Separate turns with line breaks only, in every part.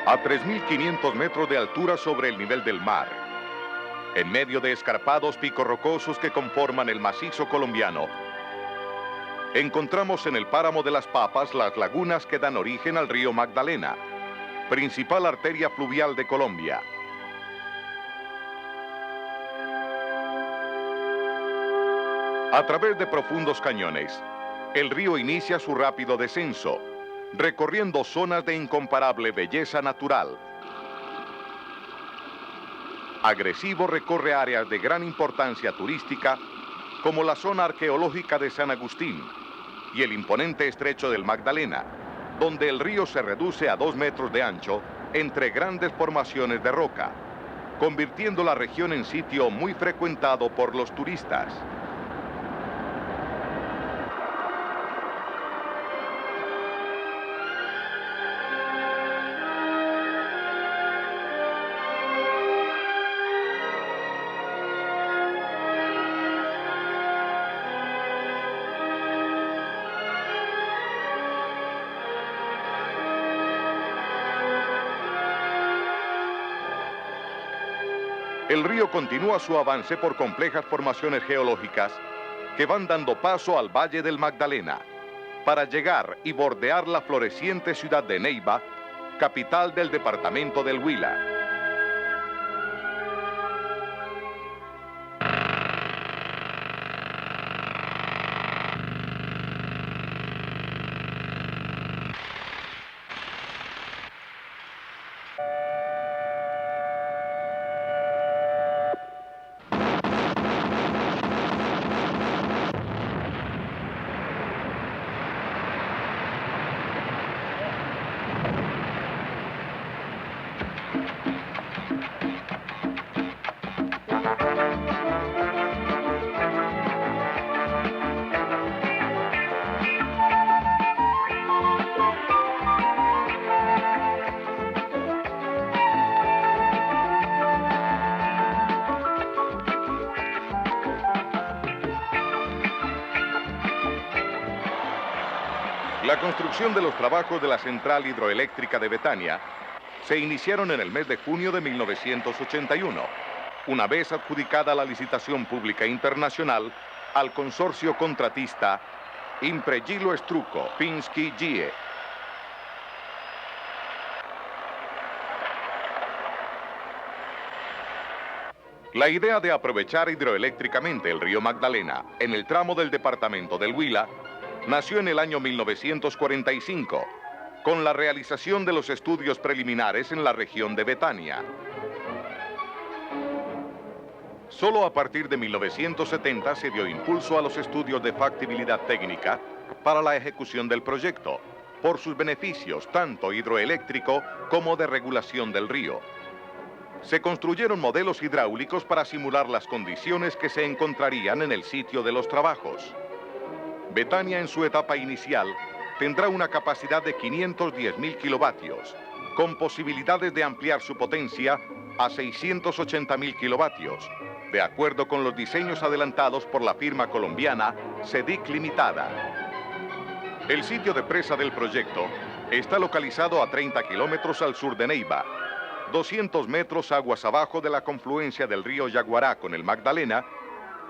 a 3.500 metros de altura sobre el nivel del mar, en medio de escarpados picos rocosos que conforman el macizo colombiano, encontramos en el páramo de las Papas las lagunas que dan origen al río Magdalena, principal arteria fluvial de Colombia. A través de profundos cañones, el río inicia su rápido descenso, recorriendo zonas de incomparable belleza natural. Agresivo recorre áreas de gran importancia turística, como la zona arqueológica de San Agustín y el imponente estrecho del Magdalena, donde el río se reduce a 2 metros de ancho entre grandes formaciones de roca, convirtiendo la región en sitio muy frecuentado por los turistas. El río continúa su avance por complejas formaciones geológicas que van dando paso al Valle del Magdalena, para llegar y bordear la floreciente ciudad de Neiva, capital del departamento del Huila. La construcción de los trabajos de la central hidroeléctrica de Betania se iniciaron en el mes de junio de 1981, una vez adjudicada la licitación pública internacional al consorcio contratista Impregilo Struco Piński GIE. La idea de aprovechar hidroeléctricamente el río Magdalena en el tramo del departamento del Huila nació en el año 1945, con la realización de los estudios preliminares en la región de Betania. Solo a partir de 1970 se dio impulso a los estudios de factibilidad técnica para la ejecución del proyecto, por sus beneficios tanto hidroeléctrico como de regulación del río. Se construyeron modelos hidráulicos para simular las condiciones que se encontrarían en el sitio de los trabajos. Betania en su etapa inicial tendrá una capacidad de 510.000 kilovatios, con posibilidades de ampliar su potencia a 680.000 kilovatios, de acuerdo con los diseños adelantados por la firma colombiana SEDIC Limitada. El sitio de presa del proyecto está localizado a 30 kilómetros al sur de Neiva, 200 metros aguas abajo de la confluencia del río Yaguará con el Magdalena,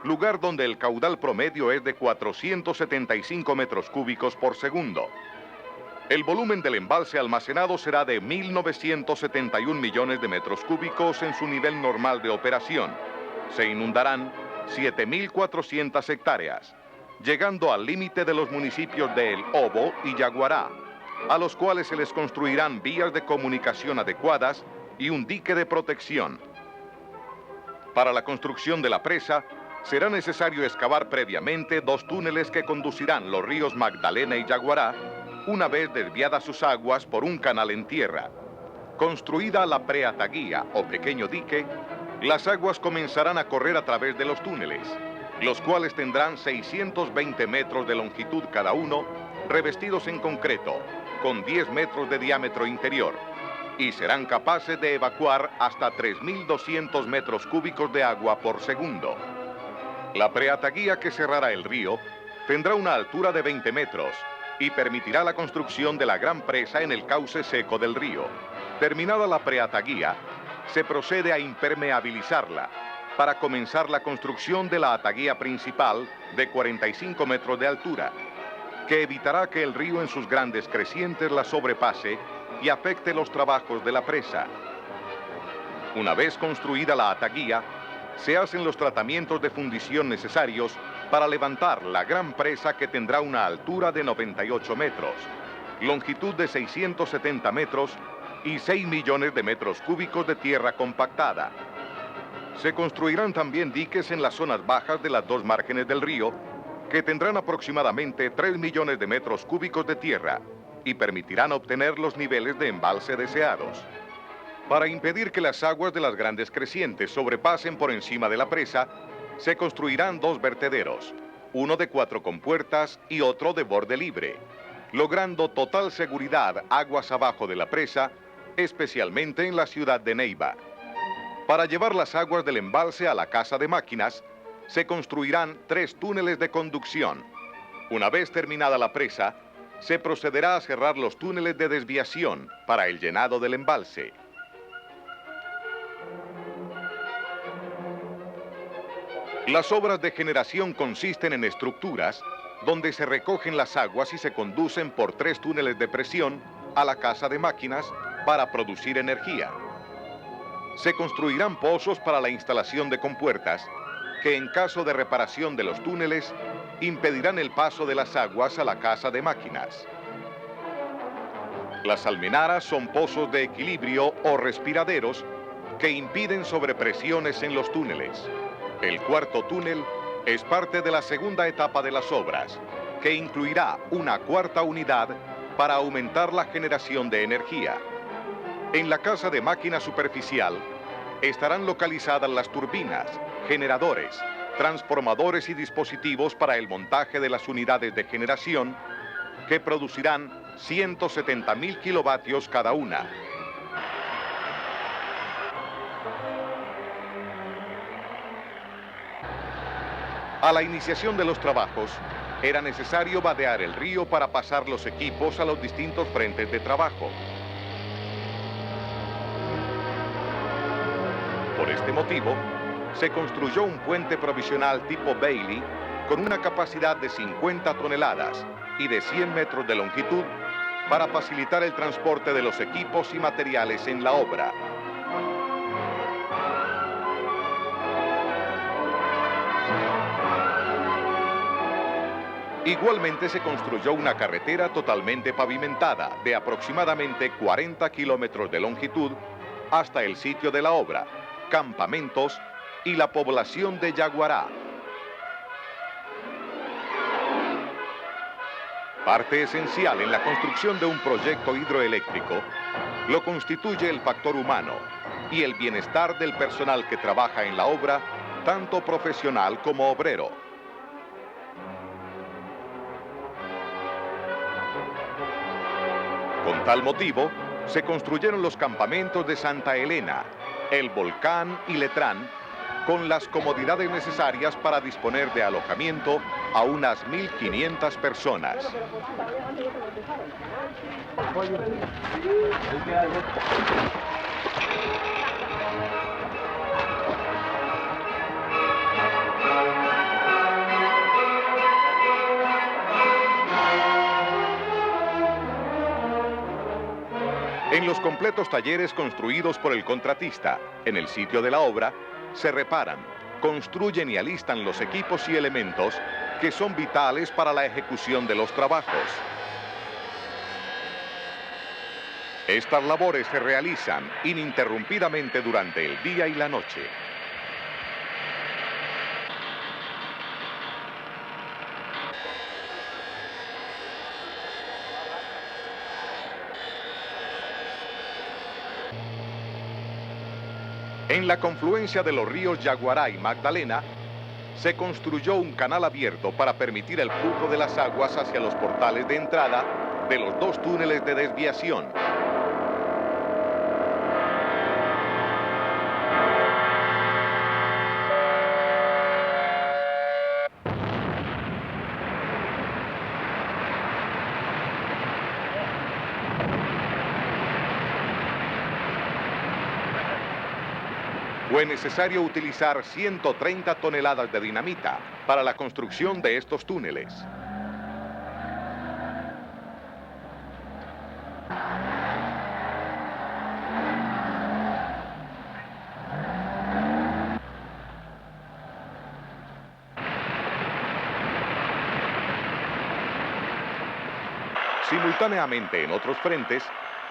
lugar donde el caudal promedio es de 475 metros cúbicos por segundo. El volumen del embalse almacenado será de 1.971 millones de metros cúbicos en su nivel normal de operación. Se inundarán 7.400 hectáreas, llegando al límite de los municipios de El Obo y Yaguará, a los cuales se les construirán vías de comunicación adecuadas y un dique de protección. Para la construcción de la presa, será necesario excavar previamente 2 túneles que conducirán los ríos Magdalena y Yaguará, una vez desviadas sus aguas por un canal en tierra. Construida la preataguía o pequeño dique, las aguas comenzarán a correr a través de los túneles, los cuales tendrán 620 metros de longitud cada uno, revestidos en concreto, con 10 metros de diámetro interior, y serán capaces de evacuar hasta 3.200 metros cúbicos de agua por segundo. La preataguía que cerrará el río tendrá una altura de 20 metros y permitirá la construcción de la gran presa en el cauce seco del río. Terminada la preataguía, se procede a impermeabilizarla para comenzar la construcción de la ataguía principal de 45 metros de altura, que evitará que el río en sus grandes crecientes la sobrepase y afecte los trabajos de la presa. Una vez construida la ataguía, se hacen los tratamientos de fundición necesarios para levantar la gran presa, que tendrá una altura de 98 metros, longitud de 670 metros y 6 millones de metros cúbicos de tierra compactada. Se construirán también diques en las zonas bajas de las dos márgenes del río, que tendrán aproximadamente 3 millones de metros cúbicos de tierra y permitirán obtener los niveles de embalse deseados. Para impedir que las aguas de las grandes crecientes sobrepasen por encima de la presa, se construirán dos vertederos, uno de 4 compuertas y otro de borde libre, logrando total seguridad aguas abajo de la presa, especialmente en la ciudad de Neiva. Para llevar las aguas del embalse a la casa de máquinas, se construirán 3 túneles de conducción. Una vez terminada la presa, se procederá a cerrar los túneles de desviación para el llenado del embalse. Las obras de generación consisten en estructuras donde se recogen las aguas y se conducen por 3 túneles de presión a la casa de máquinas para producir energía. Se construirán pozos para la instalación de compuertas que, en caso de reparación de los túneles, impedirán el paso de las aguas a la casa de máquinas. Las almenaras son pozos de equilibrio o respiraderos que impiden sobrepresiones en los túneles. El cuarto túnel es parte de la segunda etapa de las obras, que incluirá una cuarta unidad para aumentar la generación de energía. En la casa de máquina superficial estarán localizadas las turbinas, generadores, transformadores y dispositivos para el montaje de las unidades de generación, que producirán 170.000 kilovatios cada una. A la iniciación de los trabajos, era necesario vadear el río para pasar los equipos a los distintos frentes de trabajo. Por este motivo, se construyó un puente provisional tipo Bailey con una capacidad de 50 toneladas y de 100 metros de longitud para facilitar el transporte de los equipos y materiales en la obra. Igualmente se construyó una carretera totalmente pavimentada de aproximadamente 40 kilómetros de longitud hasta el sitio de la obra, campamentos y la población de Yaguará. Parte esencial en la construcción de un proyecto hidroeléctrico lo constituye el factor humano y el bienestar del personal que trabaja en la obra, tanto profesional como obrero. Con tal motivo, se construyeron los campamentos de Santa Elena, El Volcán y Letrán, con las comodidades necesarias para disponer de alojamiento a unas 1.500 personas. En los completos talleres construidos por el contratista en el sitio de la obra, se reparan, construyen y alistan los equipos y elementos que son vitales para la ejecución de los trabajos. Estas labores se realizan ininterrumpidamente durante el día y la noche. En la confluencia de los ríos Yaguará y Magdalena, se construyó un canal abierto para permitir el flujo de las aguas hacia los portales de entrada de los 2 túneles de desviación. Fue necesario utilizar 130 toneladas de dinamita para la construcción de estos túneles. Simultáneamente en otros frentes,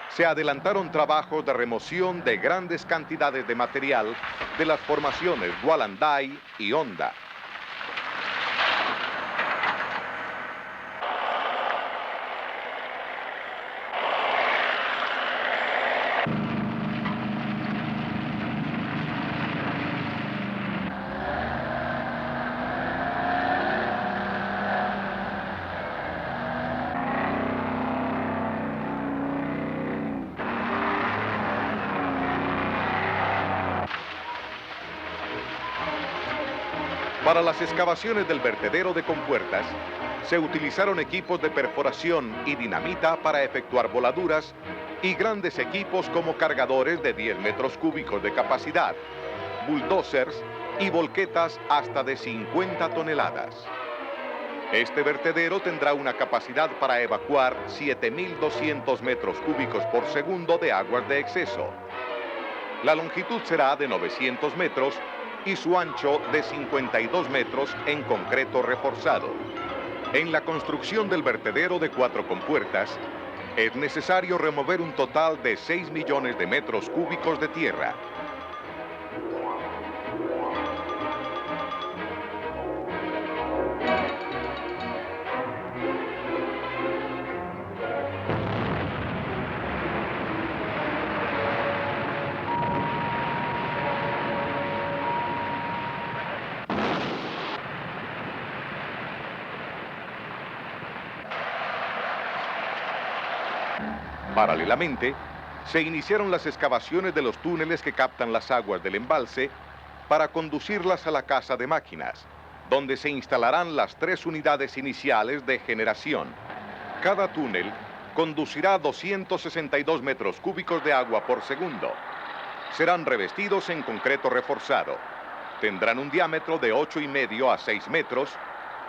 se adelantaron trabajos de remoción de grandes cantidades de material de las formaciones Gualanday y Honda. Para las excavaciones del vertedero de Compuertas, se utilizaron equipos de perforación y dinamita para efectuar voladuras y grandes equipos como cargadores de 10 metros cúbicos de capacidad, bulldozers y volquetas hasta de 50 toneladas. Este vertedero tendrá una capacidad para evacuar 7.200 metros cúbicos por segundo de aguas de exceso. La longitud será de 900 metros y su ancho de 52 metros en concreto reforzado. En la construcción del vertedero de 4 compuertas, es necesario remover un total de 6 millones de metros cúbicos de tierra. Paralelamente, se iniciaron las excavaciones de los túneles que captan las aguas del embalse para conducirlas a la casa de máquinas, donde se instalarán las 3 unidades iniciales de generación. Cada túnel conducirá 262 metros cúbicos de agua por segundo. Serán revestidos en concreto reforzado. Tendrán un diámetro de 8,5 a 6 metros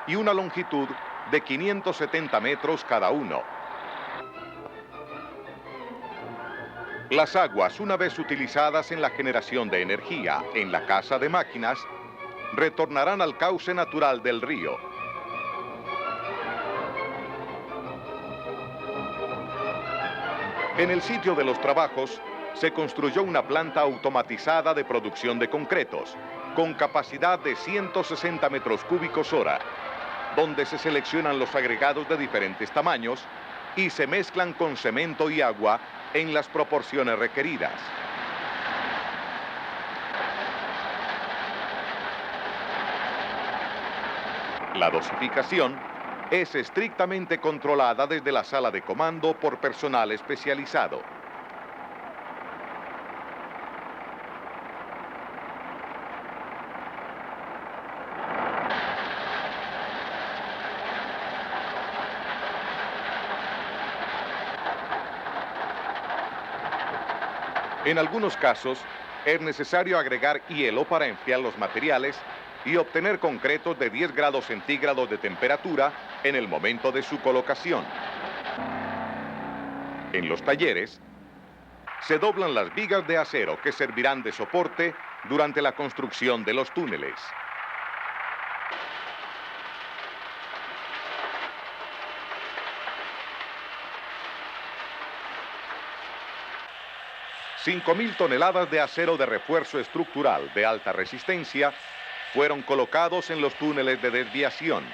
y una longitud de 570 metros cada uno. Las aguas, una vez utilizadas en la generación de energía en la casa de máquinas, retornarán al cauce natural del río. En el sitio de los trabajos, se construyó una planta automatizada de producción de concretos, con capacidad de 160 metros cúbicos hora, donde se seleccionan los agregados de diferentes tamaños y se mezclan con cemento y agua en las proporciones requeridas. La dosificación es estrictamente controlada desde la sala de comando por personal especializado. En algunos casos, es necesario agregar hielo para enfriar los materiales y obtener concretos de 10 grados centígrados de temperatura en el momento de su colocación. En los talleres, se doblan las vigas de acero que servirán de soporte durante la construcción de los túneles. $5,000 toneladas de acero de refuerzo estructural de alta resistencia fueron colocados en los túneles de desviación.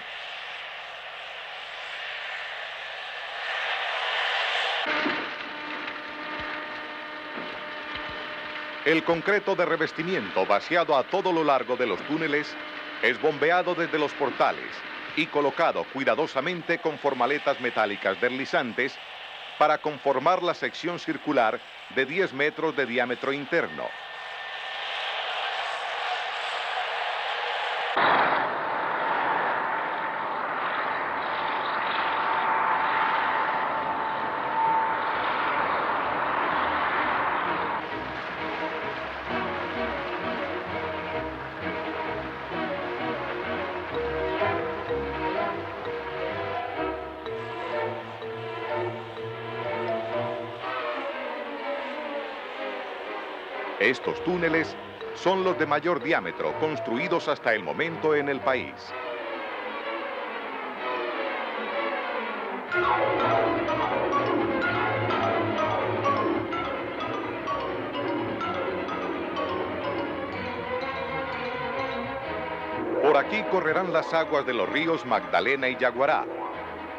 El concreto de revestimiento vaciado a todo lo largo de los túneles es bombeado desde los portales y colocado cuidadosamente con formaletas metálicas deslizantes para conformar la sección circular de 10 metros de diámetro interno. Estos túneles son los de mayor diámetro construidos hasta el momento en el país. Por aquí correrán las aguas de los ríos Magdalena y Yaguará,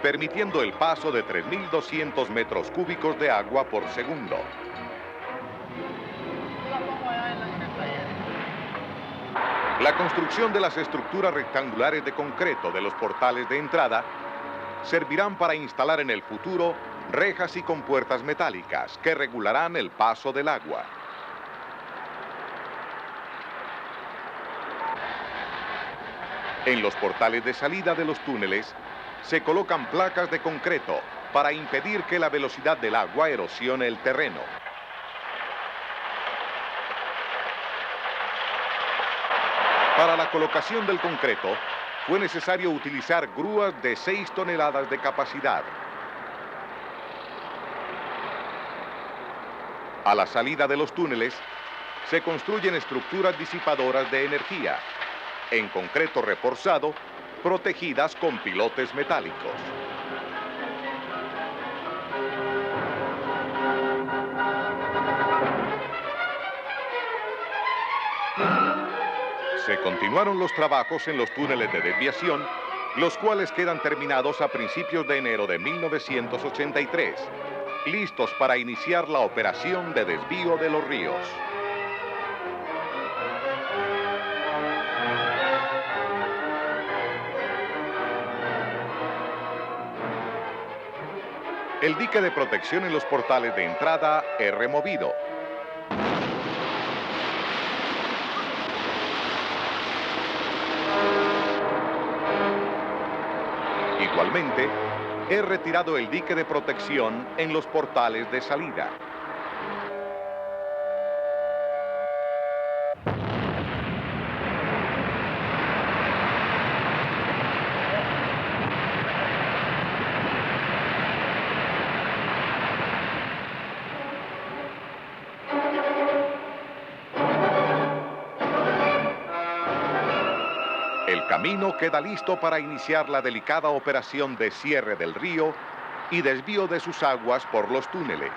permitiendo el paso de 3.200 metros cúbicos de agua por segundo. La construcción de las estructuras rectangulares de concreto de los portales de entrada servirán para instalar en el futuro rejas y compuertas metálicas que regularán el paso del agua. En los portales de salida de los túneles se colocan placas de concreto para impedir que la velocidad del agua erosione el terreno. Para la colocación del concreto fue necesario utilizar grúas de 6 toneladas de capacidad. A la salida de los túneles se construyen estructuras disipadoras de energía, en concreto reforzado, protegidas con pilotes metálicos. Se continuaron los trabajos en los túneles de desviación, los cuales quedan terminados a principios de enero de 1983, listos para iniciar la operación de desvío de los ríos. El dique de protección en los portales de entrada es removido. Igualmente, es retirado el dique de protección en los portales de salida. El camino queda listo para iniciar la delicada operación de cierre del río y desvío de sus aguas por los túneles.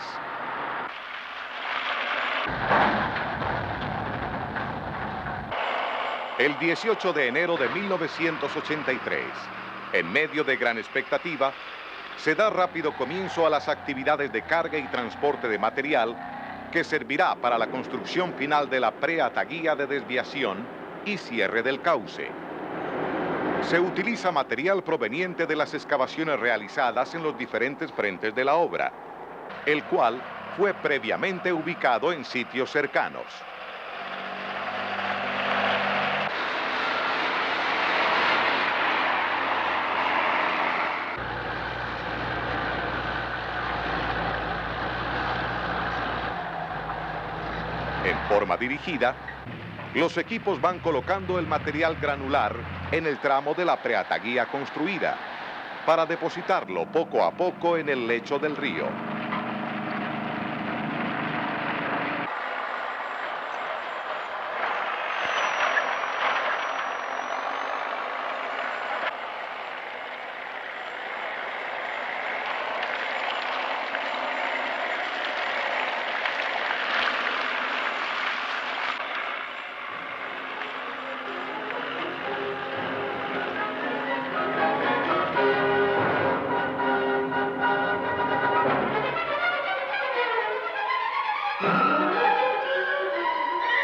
El 18 de enero de 1983, en medio de gran expectativa, se da rápido comienzo a las actividades de carga y transporte de material que servirá para la construcción final de la preataguía de desviación y cierre del cauce. Se utiliza material proveniente de las excavaciones realizadas en los diferentes frentes de la obra, el cual fue previamente ubicado en sitios cercanos. En forma dirigida, los equipos van colocando el material granular en el tramo de la preataguía construida para depositarlo poco a poco en el lecho del río.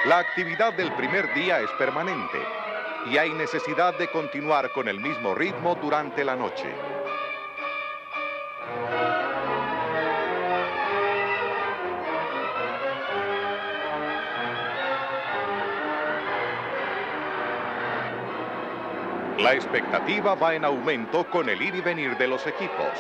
La actividad del primer día es permanente y hay necesidad de continuar con el mismo ritmo durante la noche. La expectativa va en aumento con el ir y venir de los equipos.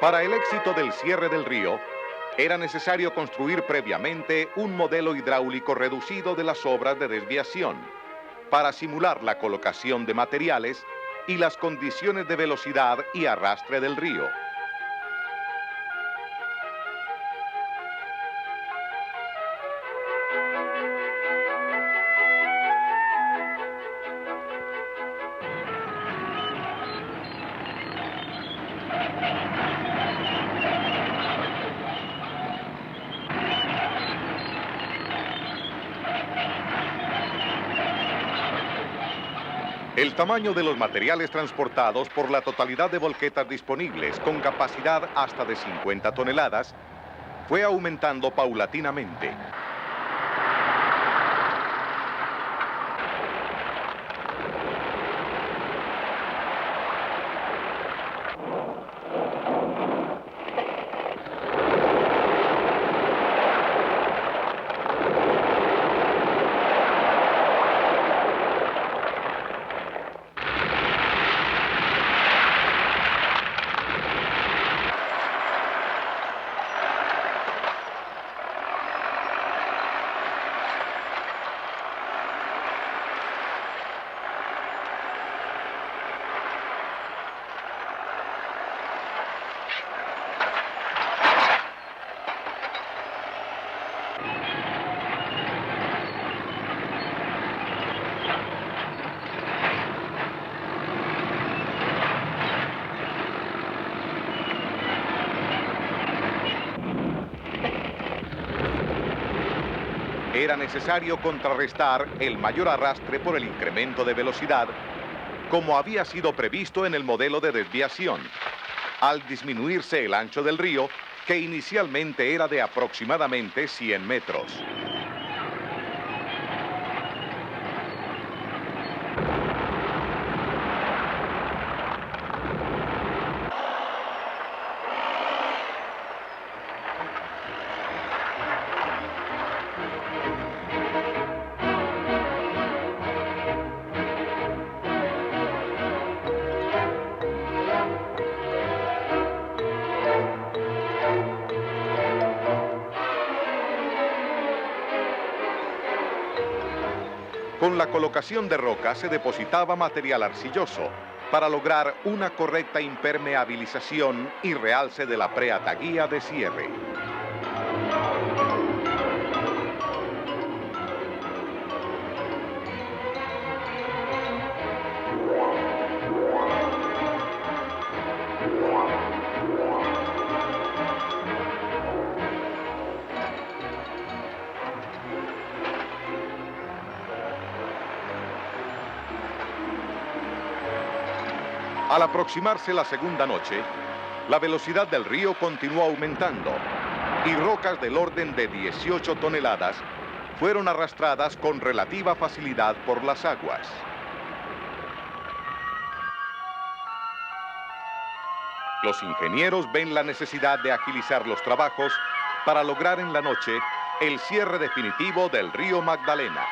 Para el éxito del cierre del río, era necesario construir previamente un modelo hidráulico reducido de las obras de desviación para simular la colocación de materiales y las condiciones de velocidad y arrastre del río. El tamaño de los materiales transportados por la totalidad de volquetas disponibles, con capacidad hasta de 50 toneladas, fue aumentando paulatinamente. Era necesario contrarrestar el mayor arrastre por el incremento de velocidad, como había sido previsto en el modelo de desviación, al disminuirse el ancho del río, que inicialmente era de aproximadamente 100 metros. Con la colocación de roca se depositaba material arcilloso para lograr una correcta impermeabilización y realce de la preataguía de cierre. Al aproximarse la segunda noche, la velocidad del río continuó aumentando y rocas del orden de 18 toneladas fueron arrastradas con relativa facilidad por las aguas. Los ingenieros ven la necesidad de agilizar los trabajos para lograr en la noche el cierre definitivo del río Magdalena.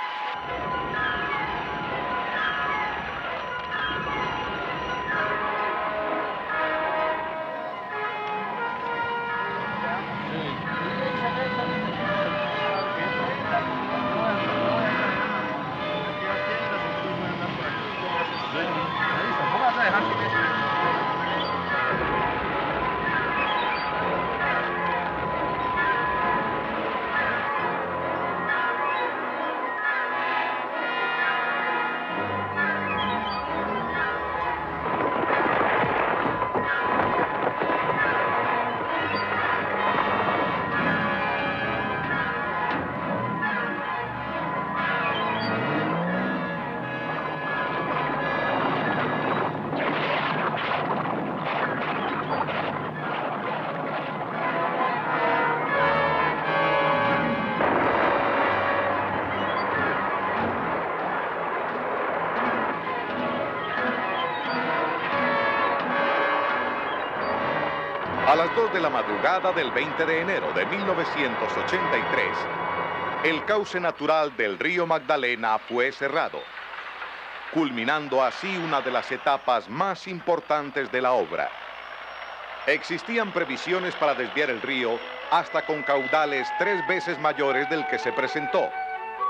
A las 2 de la madrugada del 20 de enero de 1983, el cauce natural del río Magdalena fue cerrado, culminando así una de las etapas más importantes de la obra. Existían previsiones para desviar el río hasta con caudales 3 veces mayores del que se presentó,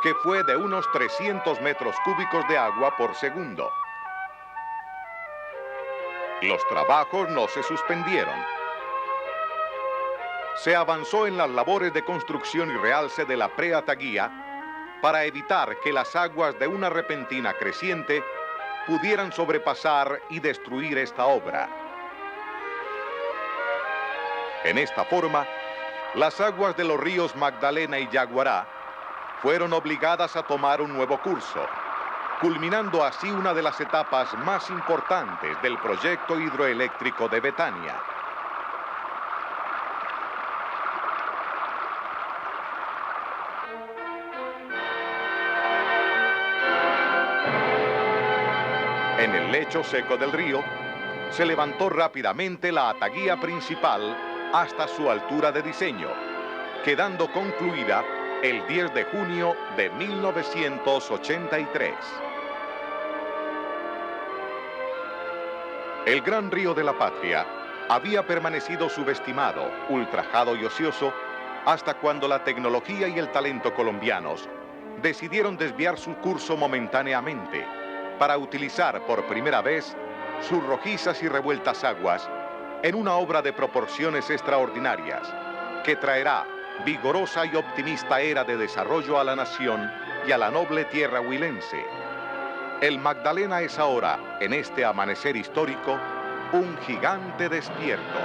que fue de unos 300 metros cúbicos de agua por segundo. Los trabajos no se suspendieron. Se avanzó en las labores de construcción y realce de la pre-Ataguía para evitar que las aguas de una repentina creciente pudieran sobrepasar y destruir esta obra. En esta forma, las aguas de los ríos Magdalena y Yaguará fueron obligadas a tomar un nuevo curso, culminando así una de las etapas más importantes del proyecto hidroeléctrico de Betania. En el lecho seco del río, se levantó rápidamente la ataguía principal hasta su altura de diseño, quedando concluida el 10 de junio de 1983. El gran río de la patria había permanecido subestimado, ultrajado y ocioso hasta cuando la tecnología y el talento colombianos decidieron desviar su curso momentáneamente para utilizar por primera vez sus rojizas y revueltas aguas en una obra de proporciones extraordinarias que traerá vigorosa y optimista era de desarrollo a la nación y a la noble tierra huilense. El Magdalena es ahora, en este amanecer histórico, un gigante despierto.